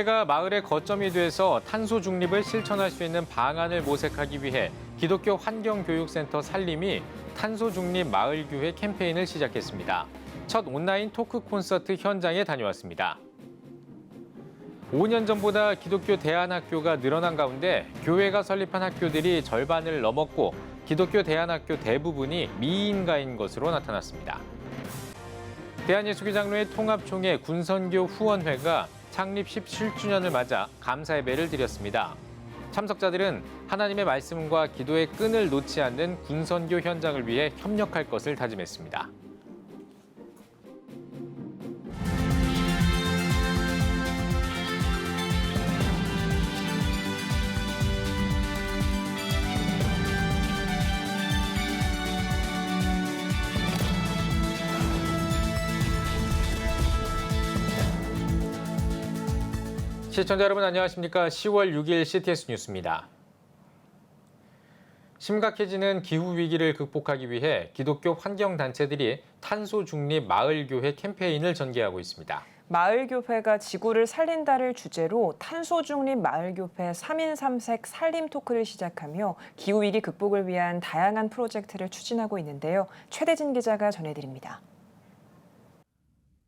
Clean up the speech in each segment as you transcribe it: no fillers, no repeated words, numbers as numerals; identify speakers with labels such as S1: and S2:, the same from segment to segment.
S1: 교회가 마을의 거점이 돼서 탄소 중립을 실천할 수 있는 방안을 모색하기 위해 기독교 환경교육센터 산림이 탄소 중립 마을교회 캠페인을 시작했습니다. 첫 온라인 토크 콘서트 현장에 다녀왔습니다. 5년 전보다 기독교 대안학교가 늘어난 가운데 교회가 설립한 학교들이 절반을 넘었고 기독교 대안학교 대부분이 미인가인 것으로 나타났습니다. 대한예수교장로회 통합총회 군선교 후원회가 창립 17주년을 맞아 감사 예배를 드렸습니다. 참석자들은 하나님의 말씀과 기도의 끈을 놓지 않는 군선교 현장을 위해 협력할 것을 다짐했습니다. 시청자 여러분 안녕하십니까? 10월 6일 CTS 뉴스입니다. 심각해지는 기후위기를 극복하기 위해 기독교 환경단체들이 탄소 중립 마을교회 캠페인을 전개하고 있습니다.
S2: 마을교회가 지구를 살린다를 주제로 탄소 중립 마을교회 3인 3색 살림 토크를 시작하며 기후위기 극복을 위한 다양한 프로젝트를 추진하고 있는데요. 최대진 기자가 전해드립니다.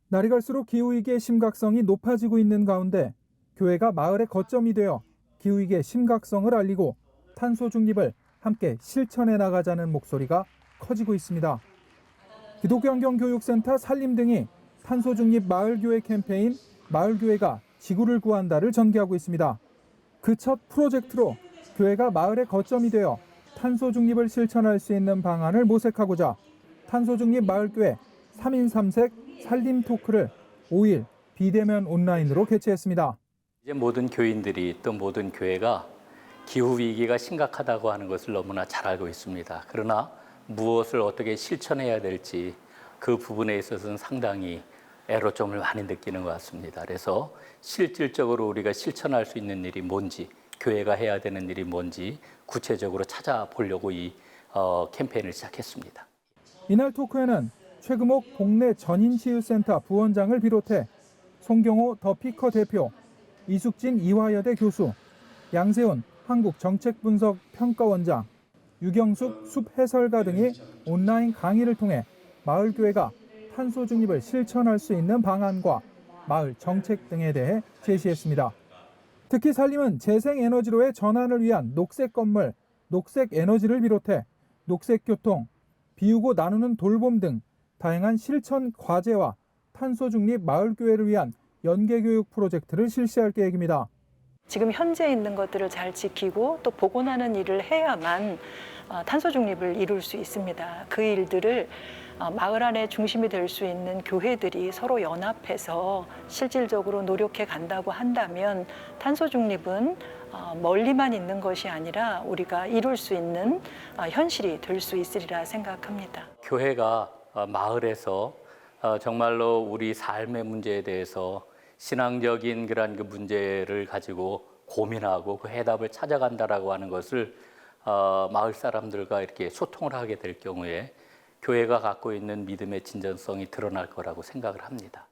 S3: 날이 갈수록 기후위기의 심각성이 높아지고 있는 가운데 교회가 마을의 거점이 되어 기후위기의 심각성을 알리고 탄소 중립을 함께 실천해 나가자는 목소리가 커지고 있습니다. 기독교환경교육센터 산림 등이 탄소 중립 마을교회 캠페인 마을교회가 지구를 구한다를 전개하고 있습니다. 그 첫 프로젝트로 교회가 마을의 거점이 되어 탄소 중립을 실천할 수 있는 방안을 모색하고자 탄소 중립 마을교회 3인 3색 산림 토크를 5일 비대면 온라인으로 개최했습니다.
S4: 이제 모든 교인들이 또 모든 교회가 기후위기가 심각하다고 하는 것을 너무나 잘 알고 있습니다. 그러나 무엇을 어떻게 실천해야 될지 그 부분에 있어서는 상당히 애로점을 많이 느끼는 것 같습니다. 그래서 실질적으로 우리가 실천할 수 있는 일이 뭔지, 교회가 해야 되는 일이 뭔지 구체적으로 찾아보려고 이 캠페인을 시작했습니다.
S3: 이날 토크에는 최금옥 동네 전인치유센터 부원장을 비롯해 송경호 더피커 대표, 이숙진 이화여대 교수, 양세훈 한국정책분석평가원장, 유경숙 숲해설가 등이 온라인 강의를 통해 마을교회가 탄소 중립을 실천할 수 있는 방안과 마을 정책 등에 대해 제시했습니다. 특히 산림은 재생에너지로의 전환을 위한 녹색 건물, 녹색 에너지를 비롯해 녹색 교통, 비우고 나누는 돌봄 등 다양한 실천 과제와 탄소 중립 마을교회를 위한 연계교육 프로젝트를 실시할 계획입니다.
S5: 지금 현재 있는 것들을 잘 지키고 또 복원하는 일을 해야만 탄소 중립을 이룰 수 있습니다. 그 일들을 마을 안에 중심이 될 수 있는 교회들이 서로 연합해서 실질적으로 노력해 간다고 한다면 탄소 중립은 멀리만 있는 것이 아니라 우리가 이룰 수 있는 현실이 될 수 있으리라 생각합니다.
S4: 교회가 마을에서 정말로 우리 삶의 문제에 대해서 신앙적인 그런 그 문제를 가지고 고민하고 그 해답을 찾아간다라고 하는 것을 마을 사람들과 이렇게 소통을 하게 될 경우에 교회가 갖고 있는 믿음의 진정성이 드러날 거라고 생각을 합니다.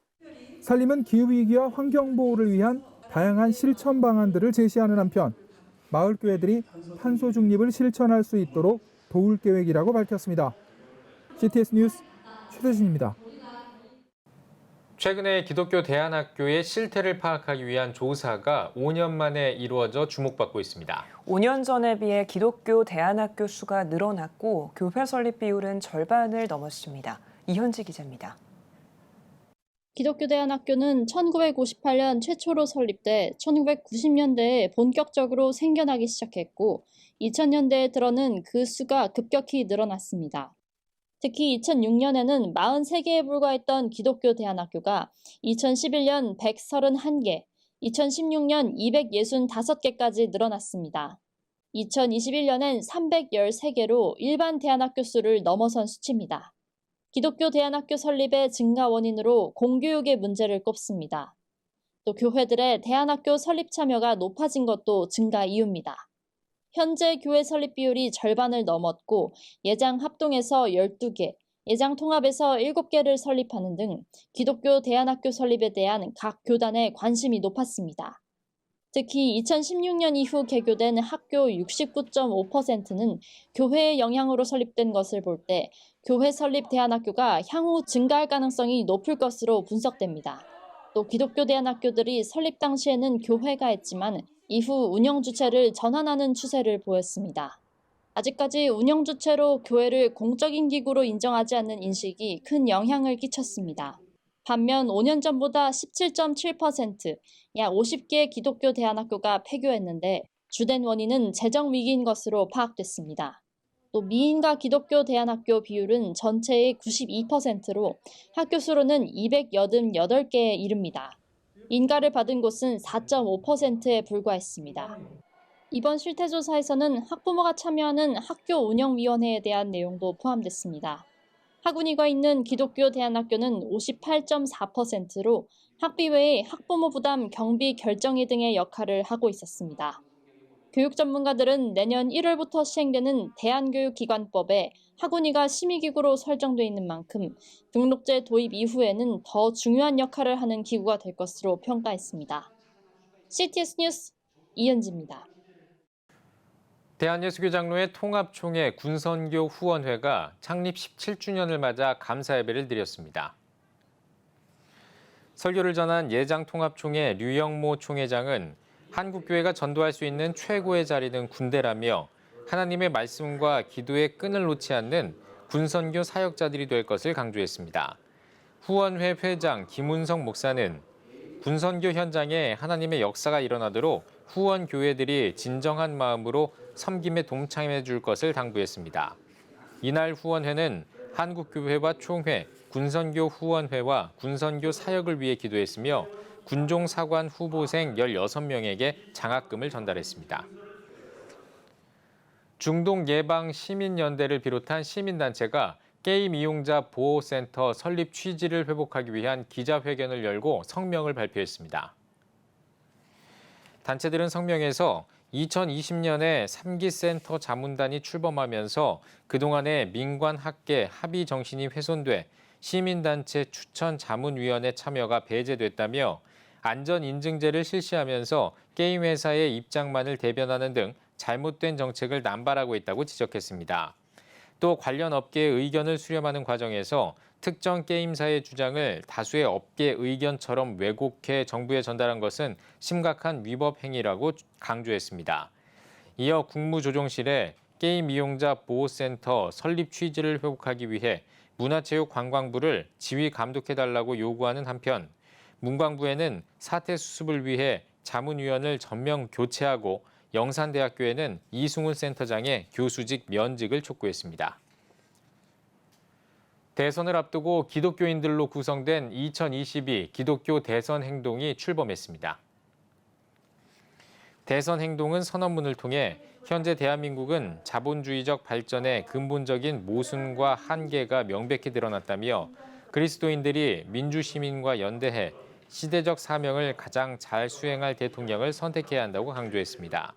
S3: 산림은 기후위기와 환경보호를 위한 다양한 실천 방안들을 제시하는 한편 마을교회들이 탄소 중립을 실천할 수 있도록 도울 계획이라고 밝혔습니다. CTS 뉴스 최대진입니다.
S1: 최근에 기독교 대안학교의 실태를 파악하기 위한 조사가 5년 만에 이루어져 주목받고 있습니다.
S2: 5년 전에 비해 기독교 대안학교 수가 늘어났고 교회 설립 비율은 절반을 넘었습니다. 이현지 기자입니다.
S6: 기독교 대안학교는 1958년 최초로 설립돼 1990년대에 본격적으로 생겨나기 시작했고 2000년대에 들어는 그 수가 급격히 늘어났습니다. 특히 2006년에는 43개에 불과했던 기독교 대안학교가 2011년 131개, 2016년 265개까지 늘어났습니다. 2021년엔 313개로 일반 대안학교 수를 넘어선 수치입니다. 기독교 대안학교 설립의 증가 원인으로 공교육의 문제를 꼽습니다. 또 교회들의 대안학교 설립 참여가 높아진 것도 증가 이유입니다. 현재 교회 설립 비율이 절반을 넘었고 예장 합동에서 12개, 예장 통합에서 7개를 설립하는 등 기독교 대안학교 설립에 대한 각 교단의 관심이 높았습니다. 특히 2016년 이후 개교된 학교 69.5%는 교회의 영향으로 설립된 것을 볼 때 교회 설립 대안학교가 향후 증가할 가능성이 높을 것으로 분석됩니다. 또 기독교 대안학교들이 설립 당시에는 교회가 했지만 이후 운영 주체를 전환하는 추세를 보였습니다. 아직까지 운영 주체로 교회를 공적인 기구로 인정하지 않는 인식이 큰 영향을 끼쳤습니다. 반면 5년 전보다 17.7%, 약 50개의 기독교 대안학교가 폐교했는데 주된 원인은 재정 위기인 것으로 파악됐습니다. 또 미인과 기독교 대안학교 비율은 전체의 92%로 학교 수로는 288개에 이릅니다. 인가를 받은 곳은 4.5%에 불과했습니다. 이번 실태조사에서는 학부모가 참여하는 학교 운영위원회에 대한 내용도 포함됐습니다. 학운위가 있는 기독교 대안학교는 58.4%로 학비 외에 학부모 부담, 경비, 결정이 등의 역할을 하고 있었습니다. 교육 전문가들은 내년 1월부터 시행되는 대안교육기관법에 학운위가 심의기구로 설정돼 있는 만큼 등록제 도입 이후에는 더 중요한 역할을 하는 기구가 될 것으로 평가했습니다. CTS 뉴스 이은지입니다.
S1: 대한예수교 장로회 통합총회 군선교 후원회가 창립 17주년을 맞아 감사 예배를 드렸습니다. 설교를 전한 예장통합총회 류영모 총회장은 한국교회가 전도할 수 있는 최고의 자리는 군대라며 하나님의 말씀과 기도의 끈을 놓지 않는 군선교 사역자들이 될 것을 강조했습니다. 후원회 회장 김운성 목사는 군선교 현장에 하나님의 역사가 일어나도록 후원 교회들이 진정한 마음으로 섬김에 동참해 줄 것을 당부했습니다. 이날 후원회는 한국교회와 총회, 군선교 후원회와 군선교 사역을 위해 기도했으며 군종사관 후보생 16명에게 장학금을 전달했습니다. 중동예방시민연대를 비롯한 시민단체가 게임 이용자 보호센터 설립 취지를 회복하기 위한 기자회견을 열고 성명을 발표했습니다. 단체들은 성명에서 2020년에 3기 센터 자문단이 출범하면서 그동안의 민관학계 합의 정신이 훼손돼 시민단체 추천 자문위원회 참여가 배제됐다며 안전인증제를 실시하면서 게임 회사의 입장만을 대변하는 등 잘못된 정책을 남발하고 있다고 지적했습니다. 또 관련 업계의 의견을 수렴하는 과정에서 특정 게임사의 주장을 다수의 업계 의견처럼 왜곡해 정부에 전달한 것은 심각한 위법 행위라고 강조했습니다. 이어 국무조정실에 게임 이용자 보호센터 설립 취지를 회복하기 위해 문화체육관광부를 지휘 감독해달라고 요구하는 한편 문광부에는 사태 수습을 위해 자문위원을 전면 교체하고 영산대학교에는 이승훈 센터장의 교수직 면직을 촉구했습니다. 대선을 앞두고 기독교인들로 구성된 2022 기독교 대선 행동이 출범했습니다. 대선 행동은 선언문을 통해 현재 대한민국은 자본주의적 발전의 근본적인 모순과 한계가 명백히 드러났다며 그리스도인들이 민주시민과 연대해 시대적 사명을 가장 잘 수행할 대통령을 선택해야 한다고 강조했습니다.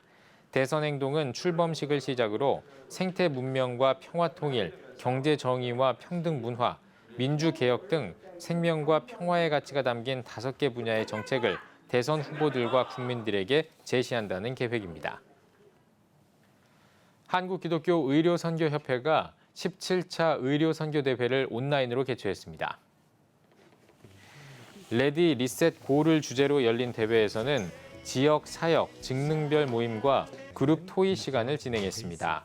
S1: 대선 행동은 출범식을 시작으로 생태 문명과 평화 통일, 경제 정의와 평등 문화, 민주 개혁 등 생명과 평화의 가치가 담긴 5개 분야의 정책을 대선 후보들과 국민들에게 제시한다는 계획입니다. 한국기독교의료선교협회가 17차 의료선교대회를 온라인으로 개최했습니다. 레디 리셋 고를 주제로 열린 대회에서는 지역, 사역, 직능별 모임과 그룹 토의 시간을 진행했습니다.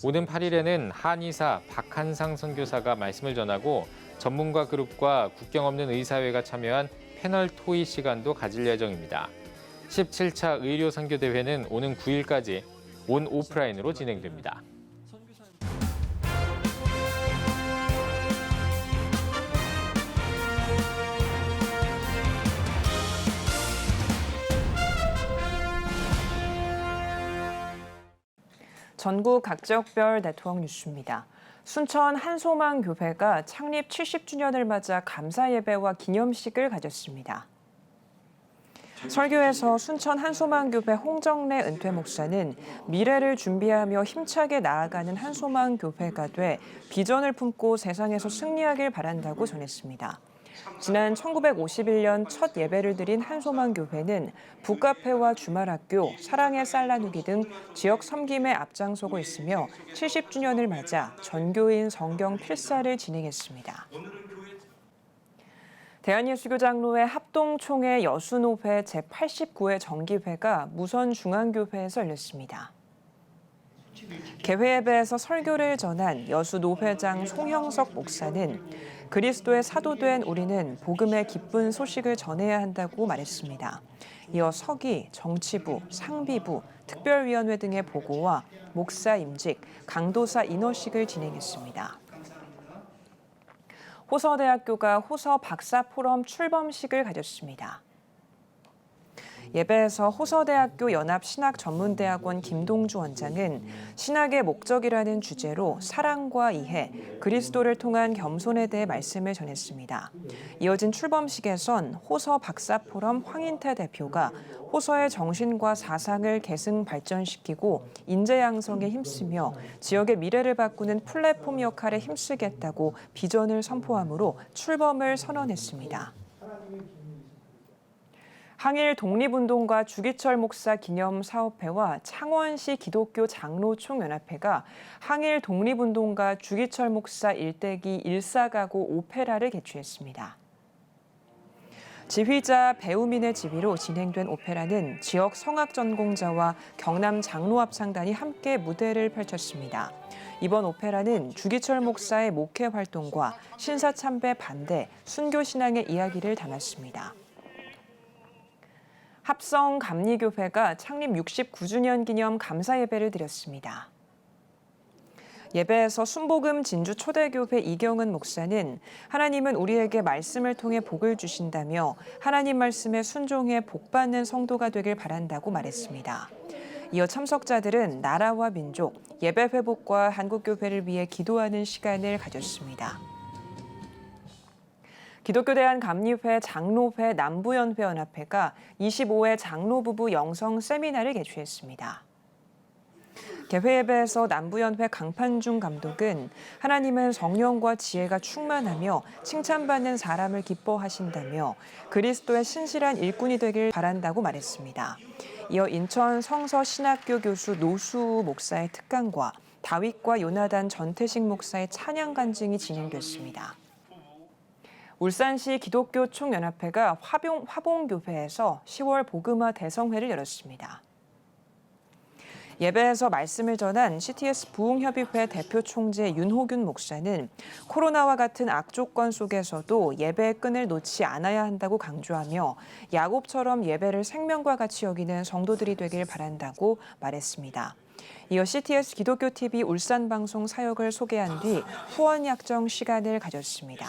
S1: 오는 8일에는 한의사 박한상 선교사가 말씀을 전하고 전문가 그룹과 국경 없는 의사회가 참여한 패널 토의 시간도 가질 예정입니다. 17차 의료 선교 대회는 오는 9일까지 온 오프라인으로 진행됩니다.
S2: 전국 각지역별 네트워크 뉴스입니다. 순천 한소망교회가 창립 70주년을 맞아 감사 예배와 기념식을 가졌습니다. 설교에서 순천 한소망교회 홍정래 은퇴 목사는 미래를 준비하며 힘차게 나아가는 한소망교회가 돼 비전을 품고 세상에서 승리하길 바란다고 전했습니다. 지난 1951년 첫 예배를 드린 한소만 교회는 북카페와 주말학교, 사랑의 쌀나누기 등 지역 섬김에 앞장서고 있으며 70주년을 맞아 전교인 성경 필사를 진행했습니다. 대한예수교장로회 합동총회 여수노회 제89회 정기회가 무선중앙교회에서 열렸습니다. 개회 예배에서 설교를 전한 여수노회장 송형석 목사는 그리스도의 사도된 우리는 복음의 기쁜 소식을 전해야 한다고 말했습니다. 이어 서기, 정치부, 상비부, 특별위원회 등의 보고와 목사 임직, 강도사 인허식을 진행했습니다. 호서대학교가 호서 박사 포럼 출범식을 가졌습니다. 예배에서 호서대학교 연합신학전문대학원 김동주 원장은 신학의 목적이라는 주제로 사랑과 이해, 그리스도를 통한 겸손에 대해 말씀을 전했습니다. 이어진 출범식에선 호서 박사 포럼 황인태 대표가 호서의 정신과 사상을 계승 발전시키고 인재 양성에 힘쓰며 지역의 미래를 바꾸는 플랫폼 역할에 힘쓰겠다고 비전을 선포하므로 출범을 선언했습니다. 항일 독립운동가 주기철 목사 기념사업회와 창원시 기독교 장로총연합회가 항일 독립운동가 주기철 목사 일대기 일사가구 오페라를 개최했습니다. 지휘자 배우민의 지휘로 진행된 오페라는 지역 성악 전공자와 경남 장로합창단이 함께 무대를 펼쳤습니다. 이번 오페라는 주기철 목사의 목회 활동과 신사참배 반대, 순교신앙의 이야기를 담았습니다. 합성감리교회가 창립 69주년 기념 감사예배를 드렸습니다. 예배에서 순복음 진주 초대교회 이경은 목사는 하나님은 우리에게 말씀을 통해 복을 주신다며 하나님 말씀에 순종해 복받는 성도가 되길 바란다고 말했습니다. 이어 참석자들은 나라와 민족, 예배 회복과 한국교회를 위해 기도하는 시간을 가졌습니다. 기독교대한감리회 장로회 남부연회연합회가 25회 장로부부 영성 세미나를 개최했습니다. 개회 예배에서 남부연회 강판중 감독은 하나님은 성령과 지혜가 충만하며 칭찬받는 사람을 기뻐하신다며 그리스도의 신실한 일꾼이 되길 바란다고 말했습니다. 이어 인천 성서신학교 교수 노수우 목사의 특강과 다윗과 요나단 전태식 목사의 찬양 간증이 진행됐습니다. 울산시 기독교 총연합회가 화봉교회에서 10월 복음화 대성회를 열었습니다. 예배에서 말씀을 전한 CTS 부흥협의회 대표 총재 윤호균 목사는 코로나와 같은 악조건 속에서도 예배의 끈을 놓지 않아야 한다고 강조하며 야곱처럼 예배를 생명과 같이 여기는 성도들이 되길 바란다고 말했습니다. 이어 CTS 기독교TV 울산방송 사역을 소개한 뒤 후원 약정 시간을 가졌습니다.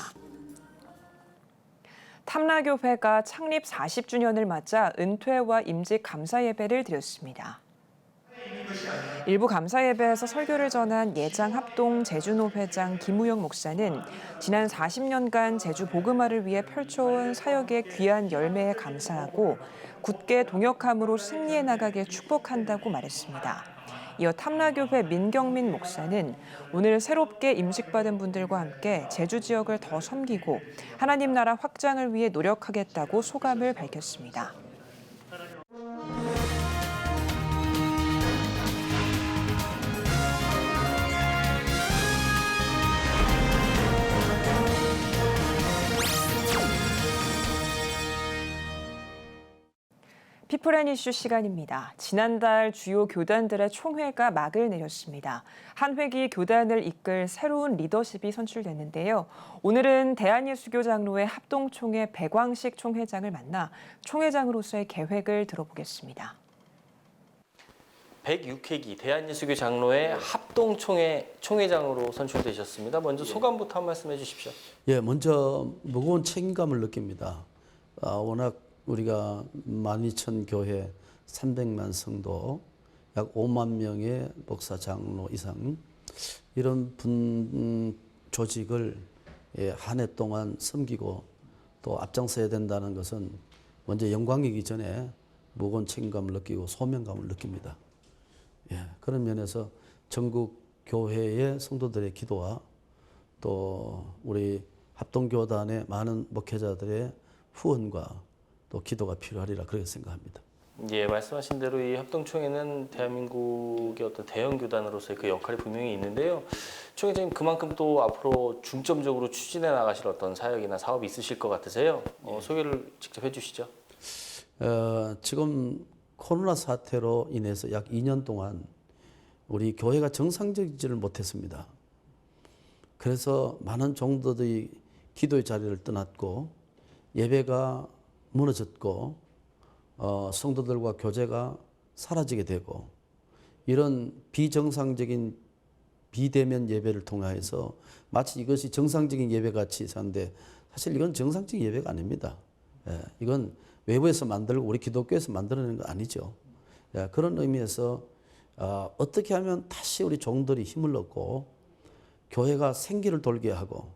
S2: 탐라교회가 창립 40주년을 맞아 은퇴와 임직 감사 예배를 드렸습니다. 일부 감사 예배에서 설교를 전한 예장 합동 제주노 회장 김우영 목사는 지난 40년간 제주 복음화를 위해 펼쳐온 사역의 귀한 열매에 감사하고 굳게 동역함으로 승리해 나가길 축복한다고 말했습니다. 이어 탐라교회 민경민 목사는 오늘 새롭게 임직받은 분들과 함께 제주 지역을 더 섬기고 하나님 나라 확장을 위해 노력하겠다고 소감을 밝혔습니다. 피플앤이슈 시간입니다. 지난달 주요 교단들의 총회가 막을 내렸습니다. 한 회기 교단을 이끌 새로운 리더십이 선출됐는데요. 오늘은 대한예수교장로회 합동총회 백광식 총회장을 만나 총회장으로서의 계획을 들어보겠습니다.
S7: 106회기 대한예수교장로회 합동총회 총회장으로 선출되셨습니다. 먼저 소감부터 한 말씀 해주십시오.
S8: 예, 먼저 무거운 책임감을 느낍니다. 워낙 우리가 12,000교회 300만 성도 약 5만 명의 목사 장로 이상 이런 조직을 한 해 동안 섬기고 또 앞장서야 된다는 것은 먼저 영광이기 전에 무거운 책임감을 느끼고 소명감을 느낍니다. 예, 그런 면에서 전국 교회의 성도들의 기도와 또 우리 합동교단의 많은 목회자들의 후원과 또 기도가 필요하리라 그렇게 생각합니다.
S7: 예, 말씀하신 대로 이 합동총회는 대한민국의 어떤 대형 교단으로서의 그 역할이 분명히 있는데요. 총회장님 그만큼 또 앞으로 중점적으로 추진해 나가실 어떤 사역이나 사업이 있으실 것 같으세요. 소개를 직접 해주시죠.
S8: 지금 코로나 사태로 인해서 약 2년 동안 우리 교회가 정상적이지를 못했습니다. 그래서 많은 종도들이 기도의 자리를 떠났고 예배가 무너졌고 성도들과 교제가 사라지게 되고 이런 비정상적인 비대면 예배를 통해서 마치 이것이 정상적인 예배같이 사는데 사실 이건 정상적인 예배가 아닙니다. 이건 외부에서 만들고 우리 기독교에서 만들어내는 거 아니죠. 그런 의미에서 어떻게 하면 다시 우리 종들이 힘을 얻고 교회가 생기를 돌게 하고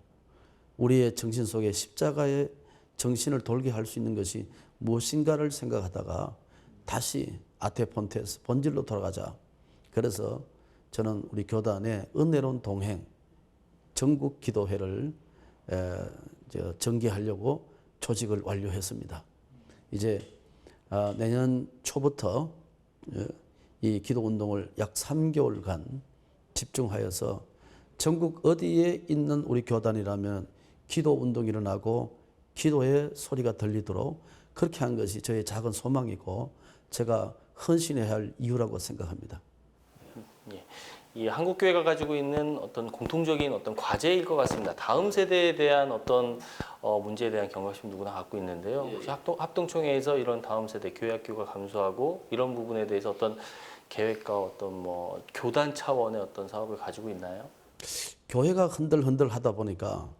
S8: 우리의 정신 속에 십자가의 정신을 돌게 할 수 있는 것이 무엇인가를 생각하다가 다시 아테폰테스 본질로 돌아가자. 그래서 저는 우리 교단의 은혜로운 동행 전국 기도회를 전개하려고 조직을 완료했습니다. 이제 내년 초부터 이 기도 운동을 약 3개월간 집중하여서 전국 어디에 있는 우리 교단이라면 기도 운동이 일어나고 기도의 소리가 들리도록 그렇게 한 것이 저의 작은 소망이고 제가 헌신해야 할 이유라고 생각합니다.
S7: 예. 이 한국 교회가 가지고 있는 어떤 공통적인 어떤 과제일 것 같습니다. 다음 세대에 대한 어떤 문제에 대한 경각심 누구나 갖고 있는데요. 혹시 합동총회에서 이런 다음 세대 교회 학교가 감수하고 이런 부분에 대해서 어떤 계획과 어떤 뭐 교단 차원의 어떤 사업을 가지고 있나요?
S8: 교회가 흔들흔들 하다 보니까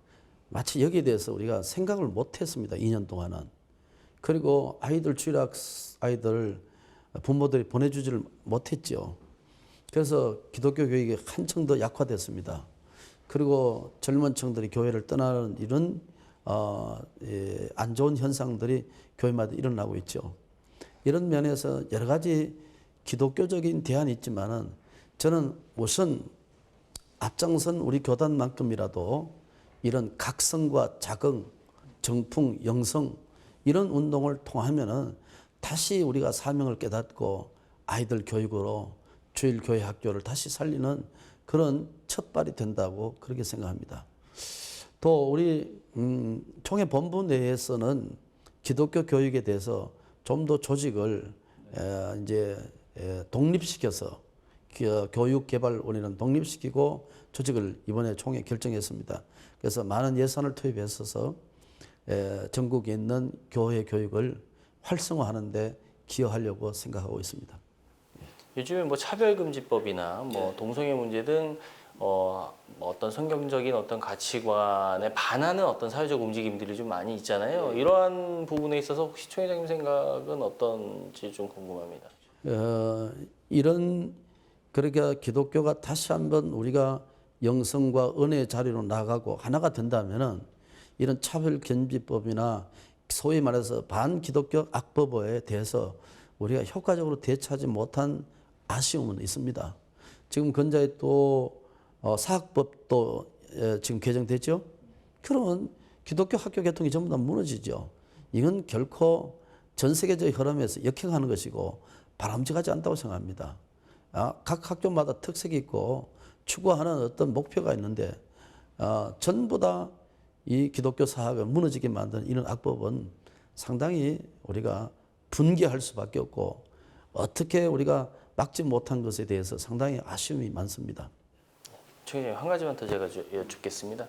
S8: 마치 여기에 대해서 우리가 생각을 못했습니다. 2년 동안은. 그리고 아이들 주일학 아이들 부모들이 보내주지를 못했죠. 그래서 기독교 교육이 한층 더 약화됐습니다. 그리고 젊은 층들이 교회를 떠나는 이런 안 좋은 현상들이 교회마다 일어나고 있죠. 이런 면에서 여러 가지 기독교적인 대안이 있지만은 저는 우선 앞장선 우리 교단만큼이라도 이런 각성과 자긍, 정풍, 영성 이런 운동을 통하면은 다시 우리가 사명을 깨닫고 아이들 교육으로 주일 교회 학교를 다시 살리는 그런 첫발이 된다고 그렇게 생각합니다. 또 우리 총회 본부 내에서는 기독교 교육에 대해서 좀 더 조직을 이제 독립시켜서 교육개발원에는 독립시키고 조직을 이번에 총회 결정했습니다. 그래서 많은 예산을 투입했어서 전국에 있는 교회 교육을 활성화하는 데 기여하려고 생각하고 있습니다.
S7: 요즘에 뭐 차별금지법이나 뭐 동성애 문제 등 어떤 성경적인 어떤 가치관에 반하는 어떤 사회적 움직임들이 좀 많이 있잖아요. 이러한 부분에 있어서 혹시 총회장님 생각은 어떤지 좀 궁금합니다.
S8: 이런 그러니까 기독교가 다시 한번 우리가 영성과 은혜의 자리로 나가고 하나가 된다면은 이런 차별금지법이나 소위 말해서 반기독교 악법에 대해서 우리가 효과적으로 대처하지 못한 아쉬움은 있습니다. 지금 근자에 또 사학법도 지금 개정됐죠. 그러면 기독교 학교 계통이 전부 다 무너지죠. 이건 결코 전 세계적 흐름에서 역행하는 것이고 바람직하지 않다고 생각합니다. 각 학교마다 특색이 있고 추구하는 어떤 목표가 있는데 전부 다 이 기독교 사학을 무너지게 만든 이런 악법은 상당히 우리가 분개할 수밖에 없고 어떻게 우리가 막지 못한 것에 대해서 상당히 아쉬움이 많습니다.
S7: 총회장님 한 가지만 더 제가 여쭙겠습니다.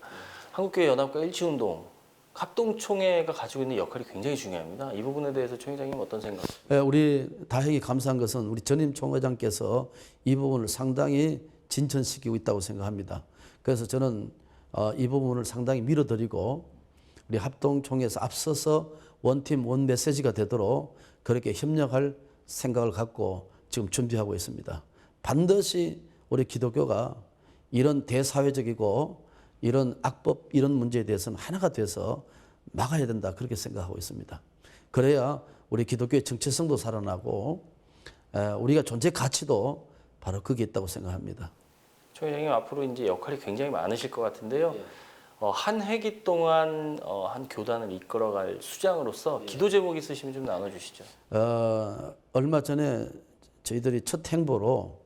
S7: 한국교회 연합과 일치운동 합동총회가 가지고 있는 역할이 굉장히 중요합니다. 이 부분에 대해서 총회장님 어떤 생각?
S8: 우리 다행히 감사한 것은 우리 전임 총회장께서 이 부분을 상당히 진전시키고 있다고 생각합니다. 그래서 저는 이 부분을 상당히 밀어드리고 우리 합동총회에서 앞서서 원팀 원메시지가 되도록 그렇게 협력할 생각을 갖고 지금 준비하고 있습니다. 반드시 우리 기독교가 이런 대사회적이고 이런 악법 이런 문제에 대해서는 하나가 돼서 막아야 된다 그렇게 생각하고 있습니다. 그래야 우리 기독교의 정체성도 살아나고 우리가 존재 가치도 바로 거기에 있다고 생각합니다.
S7: 총회장님 앞으로 이제 역할이 굉장히 많으실 것 같은데요. 한 회기 동안 한 교단을 이끌어갈 수장으로서 기도 제목 있으시면 좀 나눠주시죠.
S8: 얼마 전에 저희들이 첫 행보로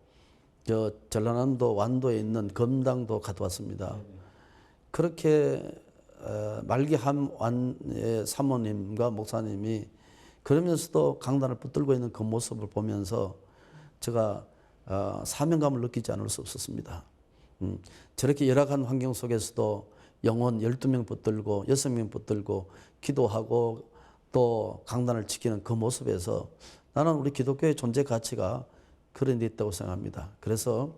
S8: 전라남도 완도에 있는 검당도 갔다 왔습니다. 그렇게 말기함 완의 사모님과 목사님이 그러면서도 강단을 붙들고 있는 그 모습을 보면서 제가 사명감을 느끼지 않을 수 없었습니다. 저렇게 열악한 환경 속에서도 영혼 12명 붙들고 6명 붙들고 기도하고 또 강단을 지키는 그 모습에서 나는 우리 기독교의 존재 가치가 그런 데 있다고 생각합니다. 그래서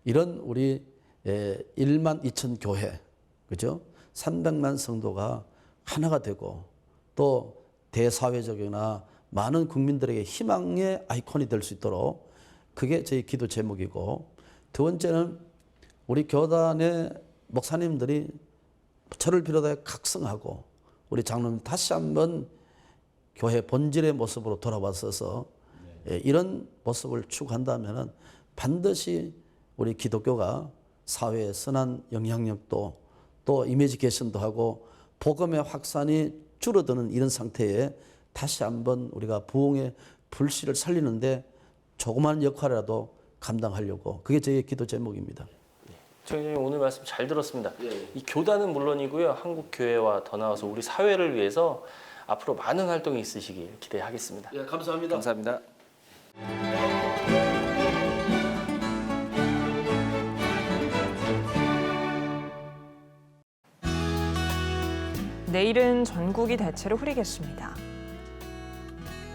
S8: 이런 우리 1만 2천 교회, 그죠? 300만 성도가 하나가 되고 또 대사회적이나 많은 국민들에게 희망의 아이콘이 될 수 있도록 그게 저희 기도 제목이고, 두 번째는 우리 교단의 목사님들이 저를 비롯해 각성하고 우리 장로님 다시 한번 교회 본질의 모습으로 돌아왔어서 이런 모습을 추구한다면 반드시 우리 기독교가 사회에 선한 영향력도 또 이미지 개선도 하고 복음의 확산이 줄어드는 이런 상태에 다시 한번 우리가 부흥의 불씨를 살리는데 조그마한 역할이라도 감당하려고, 그게 저희의 기도 제목입니다.
S7: 총장님 오늘 말씀 잘 들었습니다. 이 교단은 물론이고요, 한국 교회와 더 나아가서 우리 사회를 위해서 앞으로 많은 활동이 있으시길 기대하겠습니다.
S8: 감사합니다.
S7: 감사합니다.
S2: 내일은 전국이 대체로 흐리겠습니다.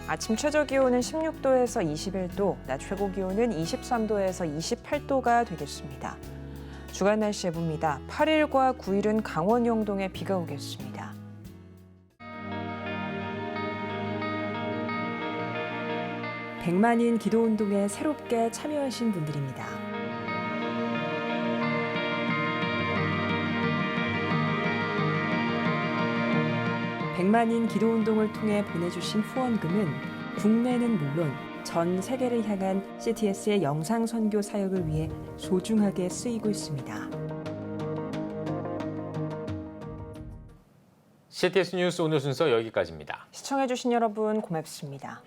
S2: 아침 최저 기온은 16도에서 21도, 낮 최고 기온은 23도에서 28도가 되겠습니다. 주간 날씨 예보입니다. 8일과 9일은 강원 영동에 비가 오겠습니다. 백만인 기도운동에 새롭게 참여하신 분들입니다. 백만인 기도운동을 통해 보내주신 후원금은 국내는 물론 전 세계를 향한 CTS의 영상 선교 사역을 위해 소중하게 쓰이고 있습니다.
S1: CTS 뉴스 오늘 순서 여기까지입니다.
S2: 시청해주신 여러분 고맙습니다.